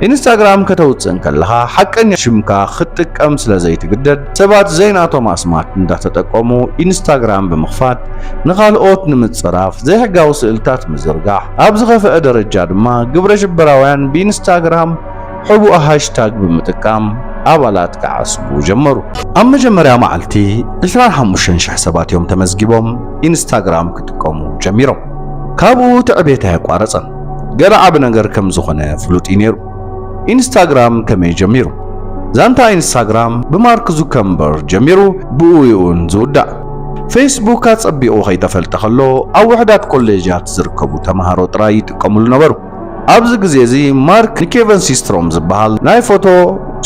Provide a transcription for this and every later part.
ኢንስታግራም ከተውፅን ከለኻ ሐቀኛ ሽምካ ክትጥቀም ስለዘይትግደድ ሰባት ዘይናቶም አስማት እንዳተጠቀሙ ኢንስታግራም ብምኽፋት ንኻልኦት ንምጽራፍ ዘይሕጋዊ ስእልታት ምዝርጋሕ ኣብ ዝኸፍአ ደረጃ ድማ ግብረ ሽበራውያን ብኢንስታግራም ሕቡእ ሃሽታግ ብምጥቃም አባላት ከዓስቡ ጀመሩ። ኣብ መጀመርያ መዓልቲ 25,000 ሰባት እዮም ተመዝጊቦም ኢንስታግራም ክጥቀሙ ጀሚሮም። ካብኡ ትዕቤታ ያቋረጸን ገለ ዓብ ነገር ከም ዝኾነ ፍሉጥ ነይሩ። ኢንስታግራም ከመይ ጀሚሩ? ዛንታ ኢንስታግራም ብማርክ ዙከርበርግ ጀሚሩ ብኡውን ዝውዳእ ፌስቡክ ኣጸቢቑ ከይተፈልጠ ከሎ ኣብ ውሕዳት ኮሌጃት ዝርከቡ ተምሃሮ ጥራይ ይጥቀሙሉ ነበሩ። ኣብዚ ግዜ እዚ ማርክ ንኬቨን ሲስትሮም ዝበሃል ናይ ፎቶ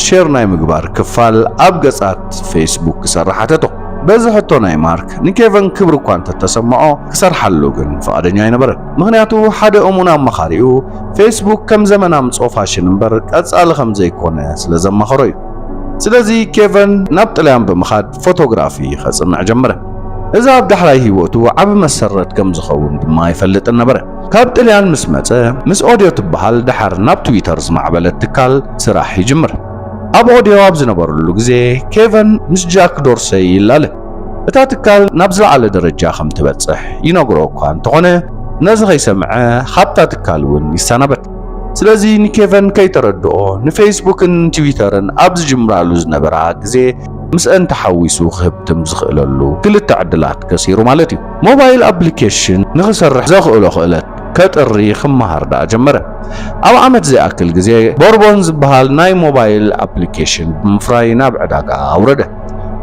ሼር ናይ ምግባር ክፋል ኣብ ገጻት ፌስቡክ ክሰርሓተቶ። በዚ ሕቶ ናይ ማርክ ንኬቨን ክብሪ እኳ እንተተሰምዖ ክሰርሓሉ ግን ፈቃደኛ ኣይነበረን። ምክንያቱ ሓደ እሙን ኣመኻሪኡ ፌስቡክ ከም ዘመና ምጽኦ ፋሽን እምበር ቀጻሊ ከም ዘይኮነ ስለዘመኸሮ እዩ። ስለዚ ኬቨን ናብ ጥልያን ብምኻድ ፎቶግራፊ ከጽንዕ ጀመረ። እዚ ኣብ ዳሕራይ ህይወቱ ዓብ መሰረት ከም ዝኸውን ድማ ይፈልጥን ነበረ። ካብ ጥልያን ምስ መጸ ምስ ኦድዮ ትበሃል ድሓር ናብ ትዊተር ዝማዕበለት ትካል ስራሕ ይጅምር። ኣብ ኦድዮ ኣብ ዝነበረሉ ግዜ ኬቨን ምስ ጃክ ዶርሰይ ይላለ እታ ትካል ናብ ዝለዓለ ደረጃ ከም ትበጽሕ ይነግሮ እኳ እንተኾነ ነዚ ከይሰምዐ ካብታ ትካል እውን ይሰናበት። ስለዚ ንኬቨን ከይተረድኦ ንፌስቡክን ትዊተርን ኣብ ዝጅምራሉ ዝነበራ ግዜ ምስአን ተሓዊሱ ክህብትም ዝኽእለሉ ክልተ ዕድላት ከሲሩ ማለት እዩ። ሞባይል ኣፕሊኬሽን ንኽሰርሕ ዘኽእሎ ክእለት ከጥሪ ክመሃር ዳኣ ጀመረ። ኣብ ዓመት ዘይኣክል ግዜ ቦርቦን ዝበሃል ናይ ሞባይል ኣፕሊኬሽን ብምፍራይ ናብ ዕዳጋ ኣውረደ።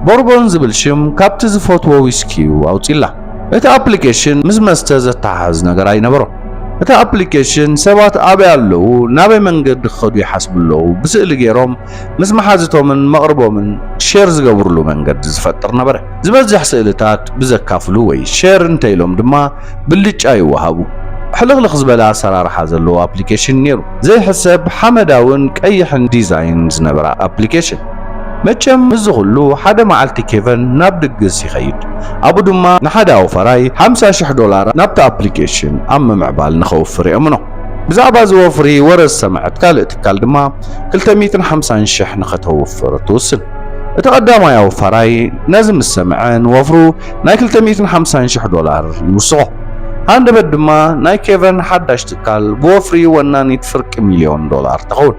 ቦርቦን ዝብል ሽም ካብቲ ዝፈትዎ ዊስኪ ኣውፂላ። እቲ ኣፕሊኬሽን ምስ መስተ ዘተሓሓዝ ነገር ኣይነበሮ። እቲ ኣፕሊኬሽን ሰባት ኣበይ ኣለዉ ናበይ መንገዲ ክኸዱ ይሓስብለዉ ብስእሊ ገይሮም ምስ መሓዝቶምን መቕርቦምን ሼር ዝገብርሉ መንገዲ ዝፈጥር ነበረ። ዝበዝሕ ስእልታት ብዘካፍሉ ወይ ሼር እንተኢሎም ድማ ብልጫ ይወሃቡ። ሕልኽልኽ ዝበለ ኣሰራርሓ ዘለዎ ኣፕሊኬሽን ነይሩ። ዘይሕሰብ ሓመዳውን ቀይሕን ዲዛይን ዝነበረ ኣፕሊኬሽን። መቸም እዚ ኩሉ ሓደ መዓልቲ ኬቨን ናብ ድግስ ይኸይድ። ኣብኡ ድማ ንሓደ ኣውፈራይ $50,000 ናብቲ ኣፕሊኬሽን ኣብ ምምዕባል ንኸውፍር የእምኖ። ብዛዕባ ዝወፍሪ ወረዝ ሰምዐት ካልእ ትካል ድማ $250,000 ንኸተውፍር ትውስን። እቲ ቀዳማይ ኣውፈራይ ነዚ ምስ ሰምዐ ንወፍሩ ናይ $250,000 ይውስኾ። ሃንደበት ድማ ናይ ኬቨን ሓዳሽ ትካል ብወፍሪ ወናኒት ፍርቂ $1,000,000 ተኸውን።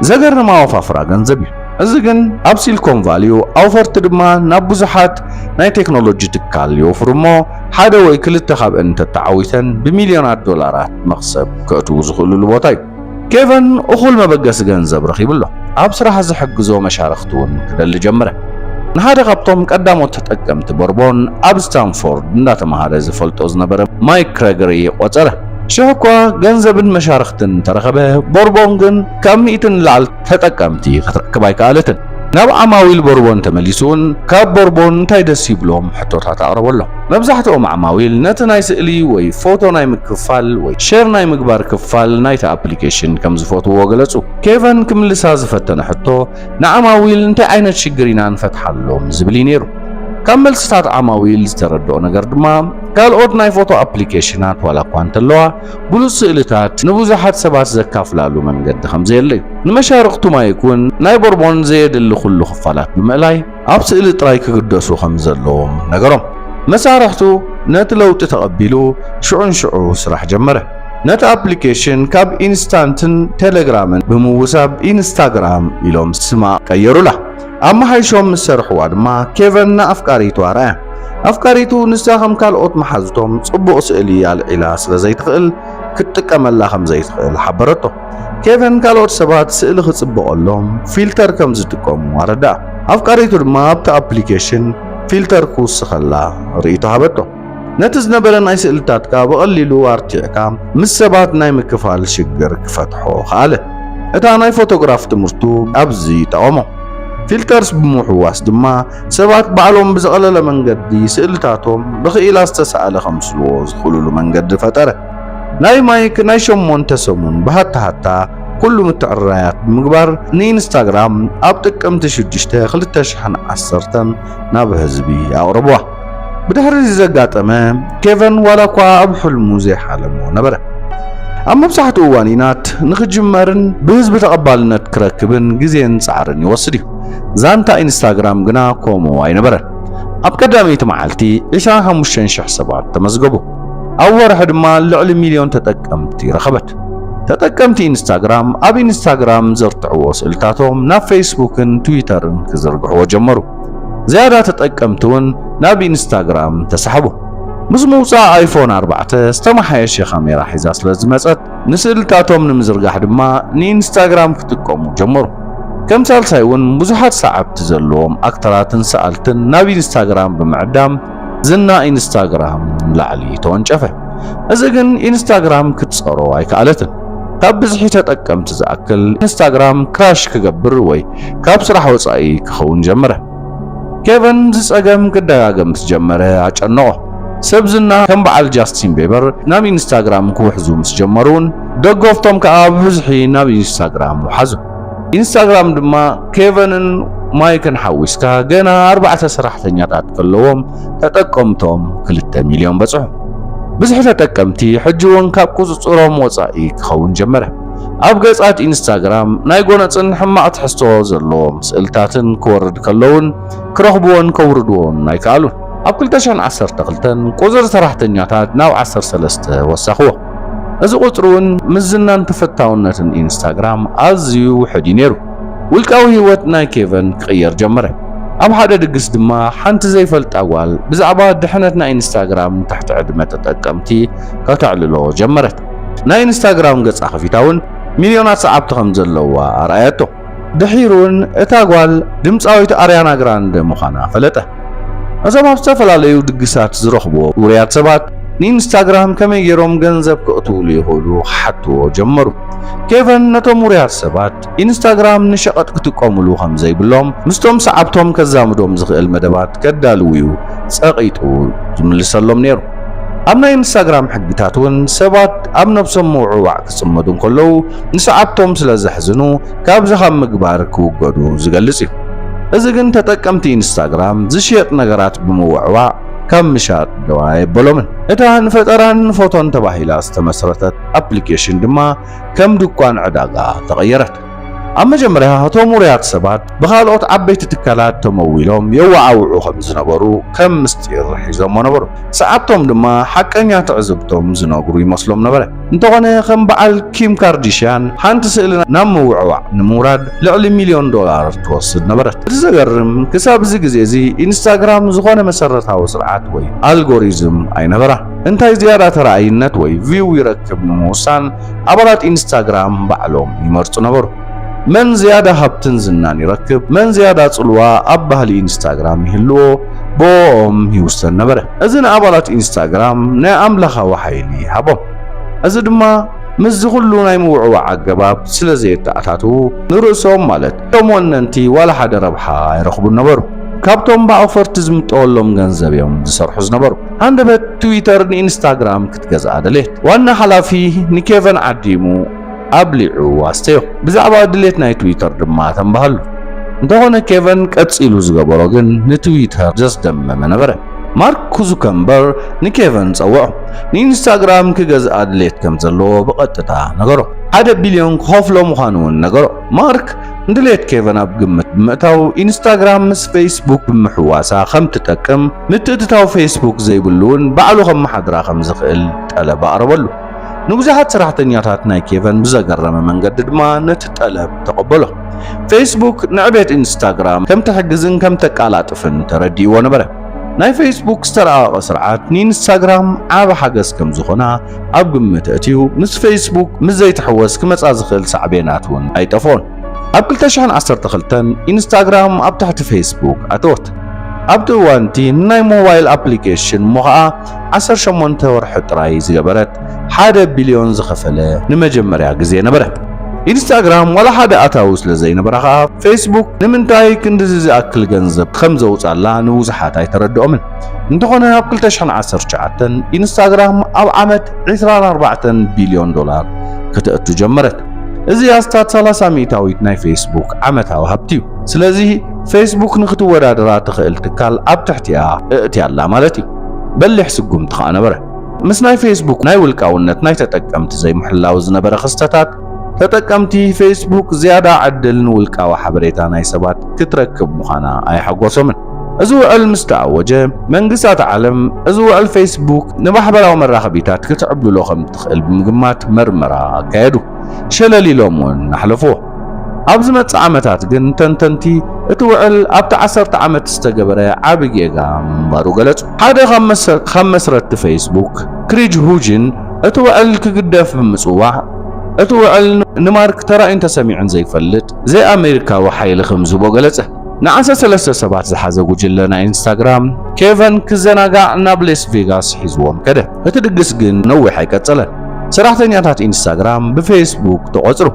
ዘገርማ ወፋፍራ ገንዘብ እዩ። እዚ ግን ኣብ ሲሊኮን ቫልዩ ኣውፈርቲ ድማ ናብ ብዙሓት ናይ ቴክኖሎጂ ትካል ይወፍሩ እሞ ሓደ ወይ ክልተ ካብአን ተተዓዊተን ብሚልዮናት ዶላራት መኽሰብ ከእትዉ ዝኽእሉሉ ቦታ እዩ። ኬቨን እኹል መበገሲ ገንዘብ ረኺብሎ። ኣብ ስራሕ ዝሕግዞ መሻርክቲ እውን ክደሊ ጀመረ። ንሓደ ካብቶም ቀዳሞት ተጠቀምቲ ቦርቦን ኣብ ስታንፎርድ እንዳተማሃረ ዝፈልጦ ዝነበረ ማይክ ክሬገሪ ቆጸረ። ሽሕኳ ገንዘብን መሻርክትን ተረኸበ። ቦርቦን ግን ካብ 100 ንላዕሊ ተጠቀምቲ ክትረክብ ኣይከኣለትን። ናብ ዓማዊል ቦርቦን ተመሊሱን ካብ ቦርቦን እንታይ ደስ ይብሎም ሕቶታት ኣቕረበሎም። መብዛሕትኦም ዓማዊል ነቲ ናይ ስእሊ ወይ ፎቶ ናይ ምክፋል ወይ ሼር ናይ ምግባር ክፋል ናይቲ ኣፕሊኬሽን ከም ዝፈትውዎ ገለጹ። ኬቨን ክምልሳ ዝፈተነ ሕቶ ንዓማዊል እንታይ ዓይነት ሽግር ኢና ንፈትሓሎም ዝብል ነይሩ። ካብ መልስታት ዓማዊል ዝተረድኦ ነገር ድማ ካልኦት ናይ ፎቶ ኣፕሊኬሽናት ዋላ እኳ እንተለዋ ብሉፅ ስእልታት ንብዙሓት ሰባት ዘካፍላሉ መንገዲ ከምዘየለ እዩ። ንመሻርክቱ ማይክ እውን ናይ ቦርቦን ዘየድሊ ኩሉ ክፋላት ብምእላይ ኣብ ስእሊ ጥራይ ክግደሱ ከም ዘለዎም ነገሮም። መሳርሕቱ ነቲ ለውጢ ተቐቢሉ ሽዑን ሽዑ ስራሕ ጀመረ። ነቲ ኣፕሊኬሽን ካብ ኢንስታንትን ቴሌግራምን ብምውሳብ ኢንስታግራም ኢሎም ስማ ቀየሩላ። ኣብ መሓይሾም ምስ ሰርሕዋ ድማ ኬቨን ንኣፍቃሪቱ ኣርኣያ። ኣፍቃሪቱ ንሳ ከም ካልኦት መሓዝቶም ጽቡቕ ስእሊ ኣልዒላ ስለ ዘይትኽእል ክትጥቀመላ ከም ዘይትኽእል ሓበረቶ። ኬቨን ካልኦት ሰባት ስእሊ ክጽብቐሎም ፊልተር ከም ዝጥቀሙ ኣረዳኣ። ኣፍቃሪቱ ድማ ኣብቲ ኣፕሊኬሽን ፊልተር ክውስኸላ ርእይቶ ሃበቶ። ነቲ ዝነበረ ናይ ስእልታትካ ብቐሊሉ ኣርቲዕካ ምስ ሰባት ናይ ምክፋል ሽግር ክፈትሖ ኸኣለ። እታ ናይ ፎቶግራፍ ትምህርቱ ኣብዚ ጠቐሞ። ፊልተርስ ብምሕዋስ ድማ ሰባት ባዕሎም ብዘቐለለ መንገዲ ስእልታቶም ብኽኢላ ዝተሰኣለ ከምስልዎ ዝኽእሉሉ መንገዲ ፈጠረ። ናይ ማይክ ናይ 8 ሰሙን ብሃታሃታ ኩሉ ምትዕራያት ብምግባር ንኢንስታግራም ኣብ ጥቅምቲ 6 2010 ናብ ህዝቢ ኣቕረብዋ። ብድሕሪ ዘጋጠመ ኬቨን ዋላ እኳ ኣብ ሕልሙ ዘይሓለሞ ነበረ። ኣብ መብዛሕትኡ እዋኒናት ንኽጅመርን ብህዝቢ ተቐባልነት ክረክብን ግዜን ጻዕርን ይወስድ እዩ። ዛንታ ኢንስታግራም ግና ከምኡ ኣይነበረን። ኣብ ቀዳመይቲ መዓልቲ 25,000 ሰባት ተመዝገቡ። ኣብ ወርሒ ድማ ልዕሊ ሚልዮን ተጠቀምቲ ረኸበት። ተጠቀምቲ ኢንስታግራም ኣብ ኢንስታግራም ዘርትዕዎ ስእልታቶም ናብ ፌስቡክን ትዊተርን ክዝርግሕዎ ጀመሩ። ዝያዳ ተጠቀምቲ እውን ናብ ኢንስታግራም ተሰሓቡ። ምስ ምውፃእ ኣይፎን 4 ዝተመሓየሸ ካሜራ ሒዛ ስለ ዝመፀት ንስእልታቶም ንምዝርጋሕ ድማ ንኢንስታግራም ክጥቀሙ ጀመሩ። ከም ሳልሳይ እውን ብዙሓት ሰዓብቲ ዘለዎም ኣክተራትን ሰኣልትን ናብ ኢንስታግራም ብምዕዳም ዝና ኢንስታግራም ላዕሊ ተወንጨፈ። እዚ ግን ኢንስታግራም ክትፀሮ ኣይከኣለትን። ካብ ብዝሒ ተጠቀምቲ ዝኣክል ኢንስታግራም ክራሽ ክገብር ወይ ካብ ስራሕ ወፃኢ ክኸውን ጀመረ። ኬቨን ዝፀገም ክደጋገም ዝጀመረ ኣጨነቆ። ሰብ ዝና ከም በዓል ጃስቲን ቤበር ናብ ኢንስታግራም ክውሕዙ ምስ ጀመሩን ደገፍቶም ከዓ ብብዝሒ ናብ ኢንስታግራም ወሓዙ። ኢንስታግራም ድማ ኬቨንን ማይክን ሓዊስካ ገና 4 ሰራሕተኛታት ከለዎም ተጠቀምቶም 2 ሚልዮን በጽሑ። ብዙሕ ተጠቀምቲ ሕጂ እውን ካብ ቁፅፅሮም ወፃኢ ክኸውን ጀመረ። ኣብ ገጻት ኢንስታግራም ናይ ጎነፅን ሕማቕ ትሕዝቶ ዘለዎም ስእልታትን ክወርድ ከለውን ክረኽብዎን ከውርድዎን ኣይከኣሉን። ኣብ 2012 ቁፅሪ ሰራሕተኛታት ናብ 13 ወሰኽዎ። እዚ ቁፅሪ እውን ምስ ዝናን ተፈታውነትን ኢንስታግራም ኣዝዩ ውሕድ ነይሩ። ውልቃዊ ህይወት ናይ ኬቨን ክቕየር ጀመረ። ኣብ ሓደ ድግስ ድማ ሓንቲ ዘይፈልጣ ጓል ብዛዕባ ድሕነት ናይ ኢንስታግራም ታሕቲ ዕድመ ተጠቀምቲ ከተዕልሎ ጀመረት። ናይ ኢንስታግራም ገጻ ከፊታ እውን ሚልዮናት ሰዓብቲ ከም ዘለዋ ኣርኣያቶ። ድሒሩን እታ ጓል ድምፃዊት ኣርያና ግራንደ ምዃና ፈለጠ። እዞም ኣብ ዝተፈላለዩ ድግሳት ዝረኽቦ ውርያት ሰባት ንኢንስታግራም ከመይ ገይሮም ገንዘብ ክእትውሉ ይኽእሉ ክሓትዎ ጀመሩ። ኬቨን ነቶም ውርያት ሰባት ኢንስታግራም ንሸቐጥ ክጥቀሙሉ ከም ዘይብሎም ምስቶም ሰዓብቶም ከዛምዶም ዝኽእል መደባት ከዳልውዩ ጸቒጡ ዝምልሰሎም ነይሩ። ኣብ ናይ ኢንስታግራም ሕግታት እውን ሰባት ኣብ ነብሶም ምውዕዋዕ ክጽመዱ እንከለዉ ንሰዓብቶም ስለ ዘሕዝኑ ካብዚ ካብ ምግባር ክውገዱ ዝገልጽ እዩ። እዚ ግን ተጠቀምቲ ኢንስታግራም ዝሽየጥ ነገራት ብምውዕዋዕ ካብ ምሻጥ ደዋ የበሎምን። እታ ንፈጠራን ፎቶን ተባሂላ ዝተመስረተት ኣፕሊኬሽን ድማ ከም ድኳን ዕዳጋ ተቐየረት። ኣብ መጀመርያ እቶም ውርያት ሰባት ብኻልኦት ዓበይቲ ትካላት ተመዊሎም የወዓውዑ ከም ዝነበሩ ከም ምስጢር ሒዞሞ ነበሩ። ሰዓብቶም ድማ ሓቀኛ ትዕዝብቶም ዝነግሩ ይመስሎም ነበረ። እንተኾነ ከም በዓል ኪም ካርዲሽያን ሓንቲ ስእሊ ናብ ምውዕዋዕ ንምውራድ ልዕሊ $1,000,000 ትወስድ ነበረት። እቲ ዘገርም ክሳብ እዚ ግዜ እዚ ኢንስታግራም ዝኾነ መሰረታዊ ስርዓት ወይ ኣልጎሪዝም ኣይነበራ። እንታይ ዝያዳ ተራእይነት ወይ ቪው ይረክብ ንምውሳን ኣባላት ኢንስታግራም ባዕሎም ይመርጹ ነበሩ። من زيادة هبتن زنان يركب من زيادة صلوة أبهل إنستغرام يهلو بوم يوصل نبره. أزن أبالات إنستغرام نعم لها وحيلي هبو أزد ما مزغلو نايموعو عقباب سلزيت تأتاتو نرسوم مالت يومون ننتي ولا حد ربحا يرخبو نبرو كابتون باوفر تزمت أولهم غنزب يوم زسرحوز نبرو عندبت تويتر إنستغرام كتغز عدليت وانا حلافي نكيفن عديمو أبلعو واستيو بزعبا دليت ناي تويتر دما تنبهلو انتهونا كيفن كتسيلو زغبرو جن نتويتر جس دمم نبره مارك زوكربيرغ نكيفن صوعو نينستغرام كغز أدليت كمزلو بقطتا نغرو 1 بليون كفلو مخانون نغرو مارك ندليت كيفن أبقمت بمأتاو إنستغرام مس فيسبوك بمحواسا خم تتقم متتتاو فيسبوك زي بلون بعلو خم محدرا خم زخيل طلب أربلو نبزحات سرحتنياتات ناي كيفن بزقرم منقد دما نتطلب تقبله فيسبوك نعبيت إنستغرام كم تحجزن كم تقالاتفن ترديو نبره ناي فيسبوك استرعا سرعات إنستغرام عاب حجز كم زخنا أب قمت أتيو مس فيسبوك مزي تحوز كمت أزخل سعبيناتون أي تفون أب كل تشحن 10 تخلتن إنستغرام أب تحت فيسبوك أتوت أبدو وانتي ناي موبايل أبليكيشن مغا 18 ورح تراي زغبرت 1 بليون زخفله نمجمريا غزي نبره إنستغرام ولا حدا أتاوس لزي نبرها فيسبوك نمنتاي كندزي أكل جنزب خمزة وصالا نوزحات يتردؤ من انتخونا أبكل تشحن 10 شعاتن إنستغرام أو عمت 24 بليون دولار كتأتو جمرت إذا أستاد 30 ميتاويت ناي فيسبوك عمتها هبتيو سلازي فيسبوك نختو ورادرات تخيل تكال أب تحتيا ائتيا الله مالتي بلح سقوم تخانا بره ምስ ናይ ፌስቡክ ናይ ውልቃውነት ናይ ተጠቀምቲ ዘይምሕላው ዝነበረ ክስተታት ተጠቀምቲ ፌስቡክ ዝያዳ ዕድልን ውልቃዊ ሓበሬታ ናይ ሰባት ክትረክብ ምዃና ኣይሓጎሶምን። እዚ ውዕል ምስ ተኣወጀ መንግስታት ዓለም እዚ ውዕል ፌስቡክ ንማሕበራዊ መራኸቢታት ክትዕብልሎ ከም ትኽእል ብምግማት መርመራ ኣካየዱ፣ ሸለሊሎም እውን ኣሕለፍዎ። ኣብዚ መጽእ ዓመታት ግን ተንተንቲ እቲ ውዕል ኣብቲ 10 ዓመት ዝተገበረ ዓብዪ ጌጋ ምንባሩ ገለጹ። ሓደ ካብ መስረቲ ፌስቡክ ክሪጅ ሁጅን እቲ ውዕል ክግደፍ ብምጽዋዕ እቲ ውዕል ንማርክ ተራእዩን ተሰሚዑን ዘይፈልጥ ዘይ ኣሜሪካዊ ሓይሊ ከም ዝቦ ገለጸ። ን13 ሰባት ዝሓዘ ጉጅለ ናይ ኢንስታግራም ኬቨን ክዘናጋዕ ናብ ሌስ ቬጋስ ሒዝዎም ከደ። እቲ ድግስ ግን ነዊሕ ኣይቀጸለን። ሰራሕተኛታት ኢንስታግራም ብፌስቡክ ተቆጽሩ።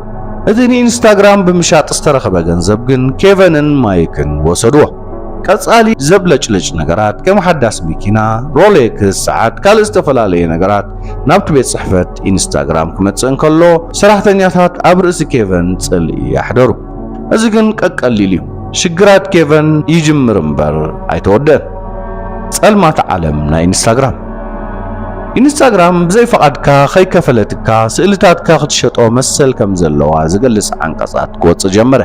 እቲ ንኢንስታግራም ብምሻጥ ዝተረኸበ ገንዘብ ግን ኬቨንን ማይክን ወሰድዎ። ቀጻሊ ዘብለጭልጭ ነገራት ከም ሓዳስ መኪና፣ ሮሌክስ ሰዓት፣ ካልእ ዝተፈላለየ ነገራት ናብቲ ቤት ጽሕፈት ኢንስታግራም ክመጽእ እንከሎ ሰራሕተኛታት ኣብ ርእሲ ኬቨን ጽልኢ ያሕደሩ። እዚ ግን ቀቀሊል እዩ። ሽግራት ኬቨን ይጅምር እምበር ኣይተወደአን። ጸልማት ዓለም ናይ ኢንስታግራም ብዘይ ፈቃድካ ከይከፈለትካ ስእልታትካ ክትሸጦ መሰል ከም ዘለዋ ዝገልጽ ዓንቀጻት ክወጽእ ጀመረ።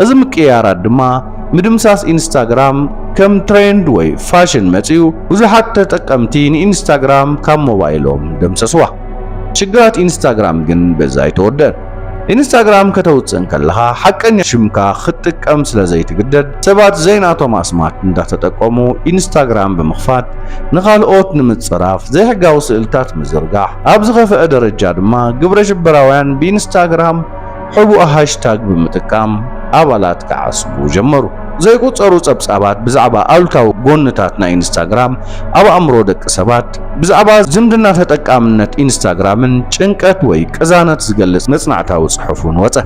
እዚ ምቅያራት ድማ ምድምሳስ ኢንስታግራም ከም ትሬንድ ወይ ፋሽን መጽኡ ብዙሓት ተጠቀምቲ ንኢንስታግራም ካብ ሞባይሎም ደምሰስዋ። ሽግራት ኢንስታግራም ግን በዛ ኣይተወደአን። ኢንስታግራም ከተውፅእ ከለኻ ሓቀኛ ሽምካ ክትጥቀም ስለዘይትግደድ ሰባት ዘይናቶም ኣስማት እንዳተጠቀሙ ኢንስታግራም ብምኽፋት ንኻልኦት ንምጽራፍ ዘይሕጋዊ ስእልታት ምዝርጋሕ ኣብ ዝኸፍአ ደረጃ ድማ ግብረ ሽበራውያን ብኢንስታግራም ሕቡእ ሃሽታግ ብምጥቃም ኣባላት ክዓስቡ ጀመሩ። ዘይቁጸሩ ጸብጻባት ብዛዕባ ኣሉታዊ ጎንታት ናይ ኢንስታግራም ኣብ ኣእምሮ ደቂ ሰባት ብዛዕባ ዝምድና ተጠቃምነት ኢንስታግራምን ጭንቀት ወይ ቅዛነት ዝገልጽ መጽናዕታዊ ጽሑፍን ወጸ።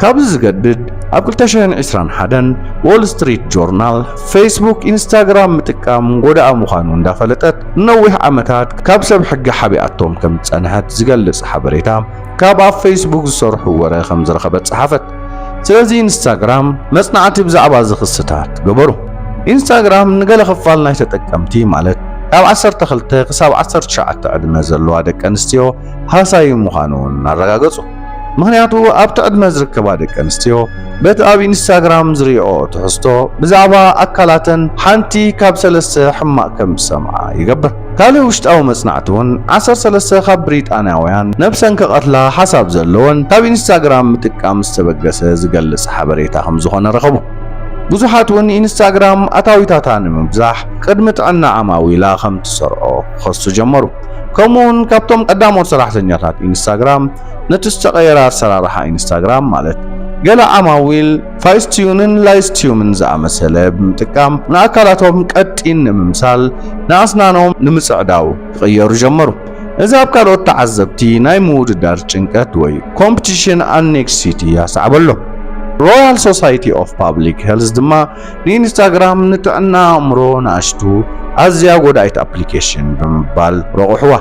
ካብዚ ዝገድድ ኣብ 2021 ዎል ስትሪት ጆርናል ፌስቡክ ኢንስታግራም ምጥቃም ጎዳኣ ምዃኑ እንዳፈለጠት ነዊሕ ዓመታት ካብ ሰብ ሕጊ ሓቢኣቶም ከም ጸንሐት ዝገልጽ ሓበሬታ ካብ ኣብ ፌስቡክ ዝሰርሑ ወረ ከም ዝረኸበት ጸሓፈት። ስለዚ ኢንስታግራም መጽናዕቲ ብዛዕባ ዝኽስታት ገበሩ። ኢንስታግራም ንገለ ክፋል ናይ ተጠቀምቲ ማለት ካብ 12 ክሳብ 19 ዕድመ ዘለዋ ደቂ ኣንስትዮ ሃሳይ ምዃኑን ኣረጋገጹ። ምክንያቱ ኣብቲ ዕድመ ዝርከባ ደቂ ኣንስትዮ በቲ ኣብ ኢንስታግራም ዝሪኦ ትሕዝቶ ብዛዕባ ኣካላተን ሓንቲ ካብ 3 ሕማቅ ከም ዝሰምዓ ይገብር። ካልእ ውሽጣዊ መጽናዕቲ እውን 13 ካብ ብሪጣንያውያን ነብሰን ከቐትላ ሓሳብ ዘለወን ካብ ኢንስታግራም ምጥቃም ዝተበገሰ ዝገልጽ ሓበሬታ ከም ዝኾነ ረኸቡ። ብዙሓት እውን ኢንስታግራም ኣታዊታታ ንምብዛሕ ቅድሚ ጥዕና ዓማዊላ ከም ትሰርዖ ክኸሱ ጀመሩ። ከምኡውን ካብቶም ቀዳሞት ሰራሕተኛታት ኢንስታግራም ነቲ ዝተቐየረ ኣሰራርሓ ኢንስታግራም ማለት ገለ ዓማዊል ፋይስቲዩንን ላይስቲዩምን ዝኣመሰለ ብምጥቃም ንኣካላቶም ቀጢን ንምምሳል ንኣስናኖም ንምጽዕዳው ክቕየሩ ጀመሩ። እዚ ኣብ ካልኦት ተዓዘብቲ ናይ ምውድዳር ጭንቀት ወይ ኮምፒቲሽን ኣኔክሲቲ ያስዓበሎ። ሮያል ሶሳይቲ ኦፍ ፓብሊክ ሄልዝ ድማ ንኢንስታግራም ንጥዕና ኣእምሮ ንኣሽቱ ኣዝያ ጎዳኢት ኣፕሊኬሽን ብምባል ረቑሕዋ።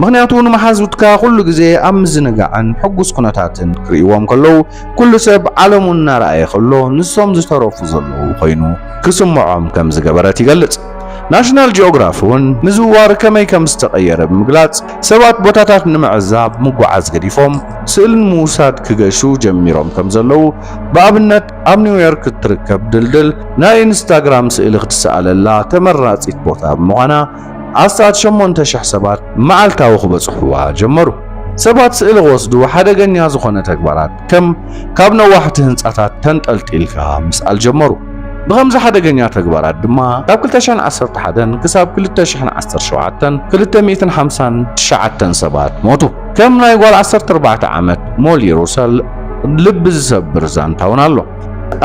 ምክንያቱ ንመሓዙትካ ኩሉ ግዜ ኣብ ምዝንጋዕን ሕጉስ ኩነታትን ክርእይዎም ከለዉ ኩሉ ሰብ ዓለሙ እናረኣየ ከሎ ንሶም ዝተረፉ ዘለዉ ኮይኑ ክስምዖም ከም ዝገበረት ይገልጽ። ናሽናል ጂኦግራፊ እውን ምዝዋር ከመይ ከም ዝተቐየረ ብምግላጽ ሰባት ቦታታት ንምዕዛብ ምጓዓዝ ገዲፎም ስእልን ምውሳድ ክገሹ ጀሚሮም ከም ዘለዉ ብኣብነት ኣብ ኒውዮርክ እትርከብ ድልድል ናይ ኢንስታግራም ስእሊ ክትሰኣለላ ተመራጺት ቦታ ብምዃና ኣስታት 8000 ሰባት መዓልታዊ ክበጽሕዋ ጀመሩ። ሰባት ስእሊ ወስዱ ሓደገኛ ዝኾነ ተግባራት ከም ካብ ነዋሕቲ ህንጻታት ተንጠልጢልካ ምስኣል ጀመሩ። ብኸምዚ ሓደገኛ ተግባራት ድማ ካብ 2011 ክሳብ 2017 259 ሰባት ሞቱ። ከም ናይ ጓል 14 ዓመት ሞሊ ሩሰል ልቢ ዝሰብር ዛንታውን ኣሎ።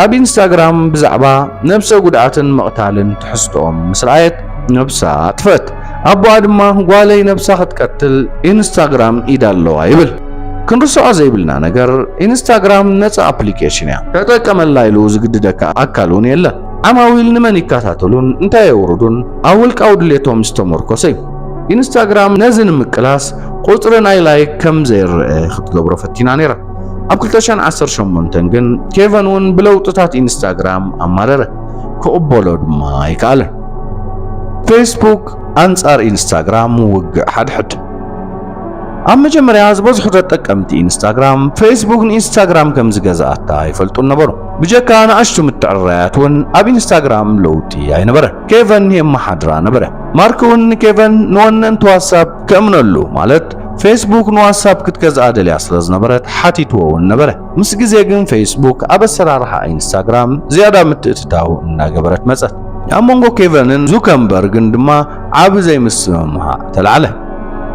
ኣብ ኢንስታግራም ብዛዕባ ነብሰ ጉድኣትን መቕታልን ትሕዝቶኦም ምስ ረኣየት ነብሳ ኣጥፍአት። ኣቦኣ ድማ ጓለይ ነብሳ ክትቀትል ኢንስታግራም ኢድ ኣለዋ ይብል። ክንርስዖ ዘይብልና ነገር ኢንስታግራም ነፃ ኣፕሊኬሽን እያ። ተጠቀመላ ኢሉ ዝግድደካ ኣካል እውን የለን። ዓማዊል ንመን ይከታተሉን እንታይ የውርዱን ኣብ ውልቃዊ ድሌቶም ዝተመርኮሰ እዩ። ኢንስታግራም ነዚ ንምቅላስ ቁፅሪ ናይ ላይክ ከም ዘይርአ ክትገብሮ ፈቲና ነይራ። ኣብ 2018 ግን ኬቨን እውን ብለውጥታት ኢንስታግራም ኣማረረ። ክቕበሎ ድማ ኣይከኣለን። ፌስቡክ أنصار إنستغرام وقع حد ኣብ መጀመርያ ዝበዝሑ ተጠቀምቲ ኢንስታግራም ፌስቡክ ንኢንስታግራም ከም ዝገዛእታ ይፈልጡ ነበሩ። ብጀካ ንኣሽቱ ምትዕርራያት እውን ኣብ ኢንስታግራም ለውጢ ኣይነበረን። ኬቨን የመሓድራ ነበረ። ማርክ እውን ኬቨን ንወነንቲ ዋትስኣፕ ከእምነሉ ማለት ፌስቡክ ንዋትስኣፕ ክትገዝኣ ደልያ ስለዝነበረት ሓቲትዎ እውን ነበረ። ምስ ግዜ ግን ፌስቡክ ኣብ ኣሰራርሓ ኢንስታግራም ዝያዳ ምትእትታው እናገበረት መፀት። ኣብ መንጎ ኬቨንን ዙከንበርግን ድማ ዓብ ዘይምስምምዕ ተለዓለ።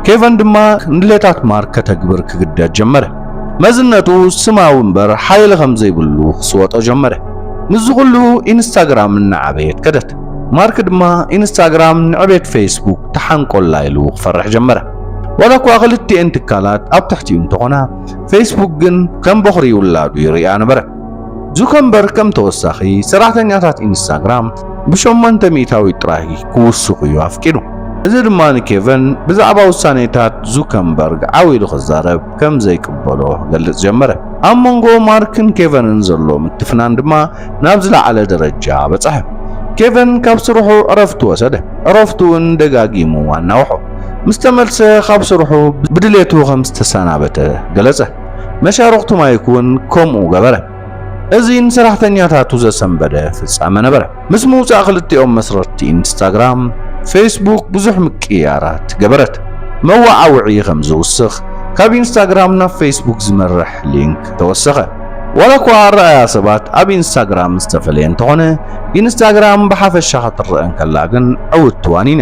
ኬቨን ድማ ንድሌታት ማርክ ከተግብር ክግደድ ጀመረ። መዝነቱ ስማዊ እምበር ሓይሊ ከም ዘይብሉ ክስወጦ ጀመረ። ንዚ ኩሉ ኢንስታግራም ንዓበየት ከደት። ማርክ ድማ ኢንስታግራም ንዕቤት ፌስቡክ ተሓንቆላ ኢሉ ክፈርሕ ጀመረ። ወላ እኳ ክልቲአን ትካላት ኣብ ትሕቲኡ እንተኾና ፌስቡክ ግን ከም በኽሪ ይውላዱ ይርአ ነበረ። ዙከንበርግ ከም ተወሳኺ ሰራሕተኛታት ኢንስታግራም ብ800 ጥራይ ክውስኹ እዩ ኣፍቂዱ። እዚ ድማ ንኬቨን ብዛዕባ ውሳኔታት ዙከንበርግ ዓዊሉ ክዛረብ ከም ዘይቅበሎ ገልጽ ጀመረ። ኣብ መንጎ ማርክን ኬቨንን ዘሎ ምትፍናን ድማ ናብ ዝለዓለ ደረጃ በጽሐ። ኬቨን ካብ ስርሑ ዕረፍቲ ወሰደ። ዕረፍቱ እውን ደጋጊሙ ኣናውሖ። ምስ ተመልሰ ካብ ስርሑ ብድሌቱ ከም ዝተሰናበተ ገለጸ። መሻርክቱ ማይክ እውን ከምኡ ገበረ። እዚ ንሰራሕተኛታቱ ዘሰንበደ ፍጻመ ነበረ። ምስ ምውፃእ ክልቲኦም መስረቲ ኢንስታግራም ፌስቡክ ብዙሕ ምቅያራት ገበረት። መዋዓውዒ ከም ዝውስኽ ካብ ኢንስታግራም ናብ ፌስቡክ ዝመርሕ ሊንክ ተወሰኸ። ወላ እኳ ኣረኣያ ሰባት ኣብ ኢንስታግራም ዝተፈለየ እንተኾነ ኢንስታግራም ብሓፈሻ ክትረአን ከላ ግን ዕውት ዋኒና።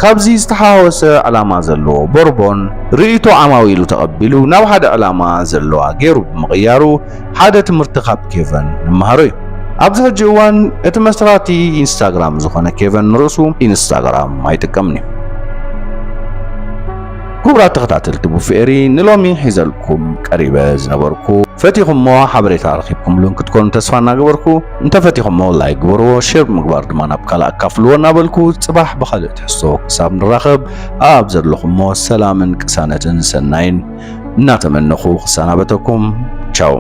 ካብዚ ዝተሓዋወሰ ዕላማ ዘለዎ ቦርቦን ርእይቶ ዓማዊሉ ተቐቢሉ ናብ ሓደ ዕላማ ዘለዋ ገይሩ ብምቕያሩ ሓደ ትምህርቲ ካብ ኬቨን ንመሃሮ እዩ። ኣብዚ ሕጂ እዋን እቲ መስራቲ ኢንስታግራም ዝኾነ ኬቨን ንርእሱ ኢንስታግራም ኣይጥቀምን እዩ። ክቡራት ተኸታተልቲ ቡፌሪ ንሎሚ ሒዘልኩም ቀሪበ ዝነበርኩ ፈቲኹሞ ሓበሬታ ረኺብኩምሉ ክትኮኑ ተስፋ እናገበርኩ እንተፈቲኹሞ ላይክ ግበርዎ፣ ሼር ምግባር ድማ ናብ ካልእ ኣካፍልዎ እናበልኩ ጽባሕ ብኻልእ ትሕዝቶ ክሳብ ንራኸብ ኣብ ዘለኹሞ ሰላምን ቅሳነትን ሰናይን እናተመነኹ ክሰናበተኩም ቻው።